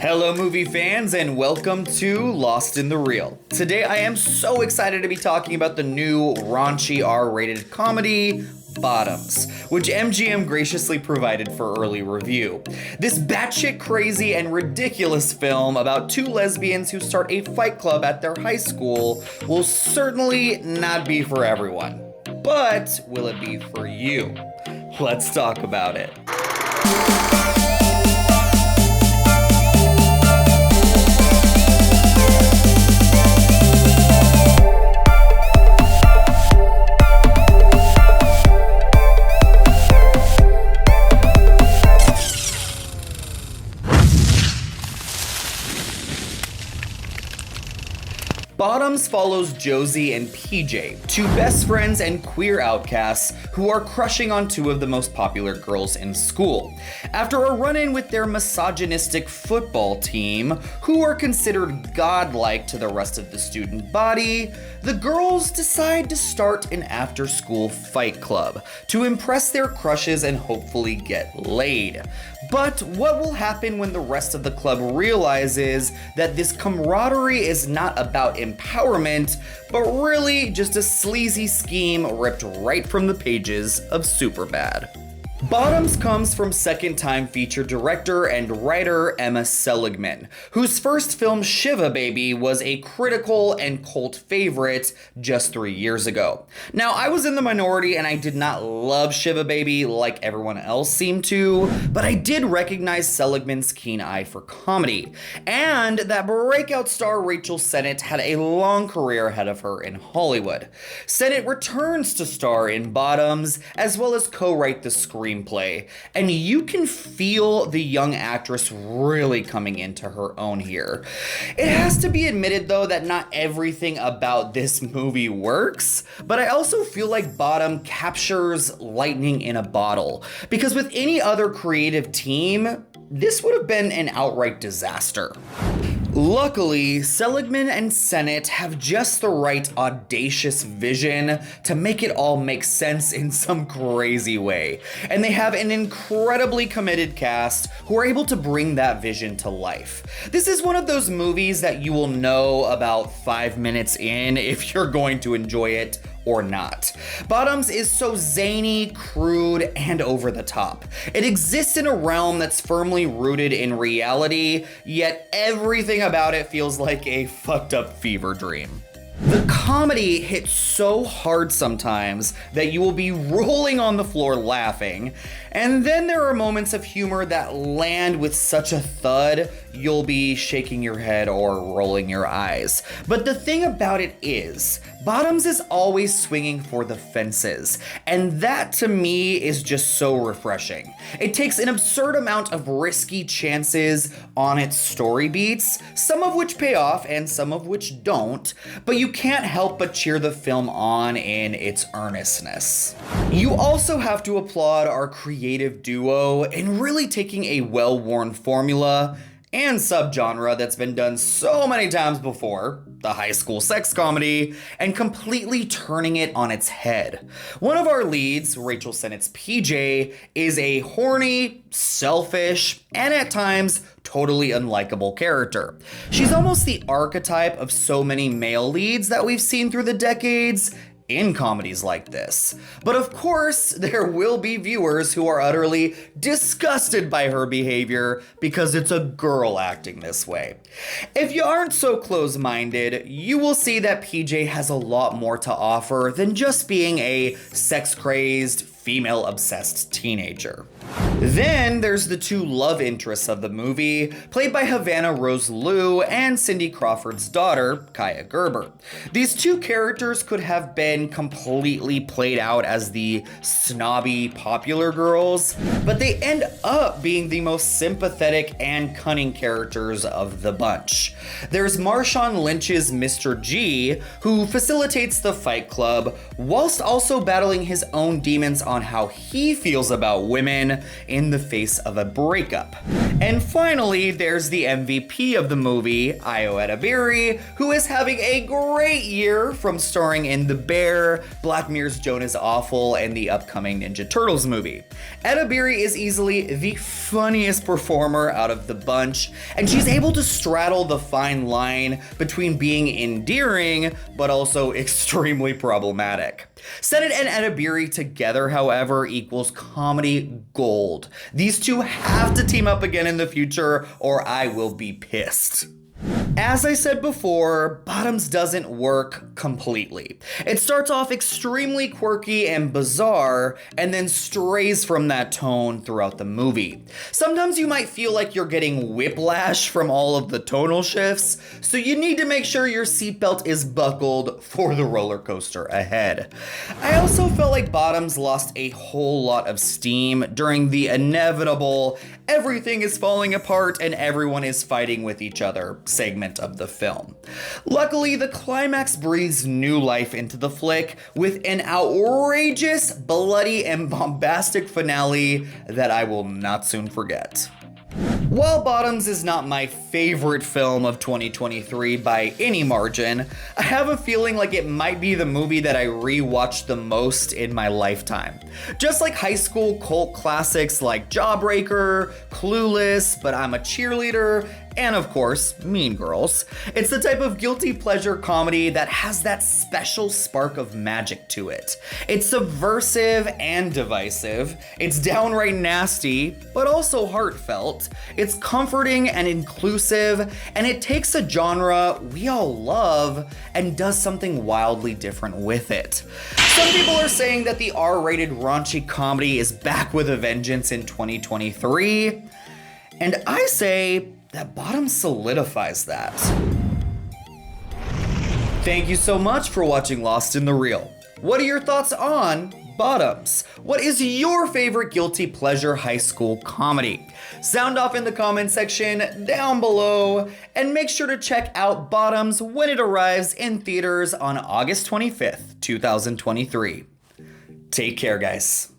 Hello movie fans and welcome to Lost in the Reel. Today I am so excited to be talking about the new raunchy R-rated comedy, Bottoms, which MGM graciously provided for early review. This batshit crazy and ridiculous film about two lesbians who start a fight club at their high school will certainly not be for everyone. But will it be for you? Let's talk about it. Bottoms follows Josie and PJ, two best friends and queer outcasts who are crushing on two of the most popular girls in school. After a run-in with their misogynistic football team, who are considered godlike to the rest of the student body, the girls decide to start an after-school fight club to impress their crushes and hopefully get laid. But what will happen when the rest of the club realizes that this camaraderie is not about empowerment, but really just a sleazy scheme ripped right from the pages of Superbad? Bottoms comes from second-time feature director and writer Emma Seligman, whose first film Shiva Baby was a critical and cult favorite just 3 years ago. Now, I was in the minority and I did not love Shiva Baby like everyone else seemed to, but I did recognize Seligman's keen eye for comedy, and that breakout star Rachel Sennett had a long career ahead of her in Hollywood. Sennett returns to star in Bottoms, as well as co-write the screenplay, and you can feel the young actress really coming into her own here. It has to be admitted though that not everything about this movie works, but I also feel like Bottom captures lightning in a bottle, because with any other creative team, this would have been an outright disaster. Luckily, Seligman and Sennett have just the right audacious vision to make it all make sense in some crazy way. And they have an incredibly committed cast who are able to bring that vision to life. This is one of those movies that you will know about 5 minutes in if you're going to enjoy it or not. Bottoms is so zany, crude, and over the top. It exists in a realm that's firmly rooted in reality, yet everything about it feels like a fucked up fever dream. The comedy hits so hard sometimes that you will be rolling on the floor laughing, and then there are moments of humor that land with such a thud, you'll be shaking your head or rolling your eyes. But the thing about it is, Bottoms is always swinging for the fences, and that to me is just so refreshing. It takes an absurd amount of risky chances on its story beats, some of which pay off and some of which don't, but you can't help but cheer the film on in its earnestness. You also have to applaud our creative duo in really taking a well-worn formula and subgenre that's been done so many times before, the high school sex comedy, and completely turning it on its head. One of our leads, Rachel Sennett's PJ, is a horny, selfish, and at times totally unlikable character. She's almost the archetype of so many male leads that we've seen through the decades in comedies like this. But of course, there will be viewers who are utterly disgusted by her behavior because it's a girl acting this way. If you aren't so close-minded, you will see that PJ has a lot more to offer than just being a sex-crazed, female-obsessed teenager. Then there's the two love interests of the movie, played by Havana Rose Liu and Cindy Crawford's daughter, Kaya Gerber. These two characters could have been completely played out as the snobby, popular girls, but they end up being the most sympathetic and cunning characters of the bunch. There's Marshawn Lynch's Mr. G, who facilitates the fight club, whilst also battling his own demons on how he feels about women, attention in the face of a breakup. And finally, there's the MVP of the movie, Ayo Edebiri, who is having a great year from starring in The Bear, Black Mirror's Joan is Awful, and the upcoming Ninja Turtles movie. Edebiri is easily the funniest performer out of the bunch, and she's able to straddle the fine line between being endearing, but also extremely problematic. Senate and Edebiri together, however, equals comedy gold. These two have to team up again in the future, or I will be pissed. As I said before, Bottoms doesn't work completely. It starts off extremely quirky and bizarre, and then strays from that tone throughout the movie. Sometimes you might feel like you're getting whiplash from all of the tonal shifts, so you need to make sure your seatbelt is buckled for the roller coaster ahead. I also felt like Bottoms lost a whole lot of steam during the inevitable everything is falling apart and everyone is fighting with each other segment of the film. Luckily, the climax breathes new life into the flick with an outrageous, bloody, and bombastic finale that I will not soon forget. While Bottoms is not my favorite film of 2023 by any margin, I have a feeling like it might be the movie that I rewatched the most in my lifetime. Just like high school cult classics like Jawbreaker, Clueless, But I'm a Cheerleader, and of course, Mean Girls. It's the type of guilty pleasure comedy that has that special spark of magic to it. It's subversive and divisive. It's downright nasty, but also heartfelt. It's comforting and inclusive, and it takes a genre we all love and does something wildly different with it. Some people are saying that the R-rated raunchy comedy is back with a vengeance in 2023, and I say that Bottoms solidifies that. Thank you so much for watching Lost in the Reel. What are your thoughts on Bottoms? What is your favorite guilty pleasure high school comedy? Sound off in the comment section down below, and make sure to check out Bottoms when it arrives in theaters on August 25th, 2023. Take care, guys.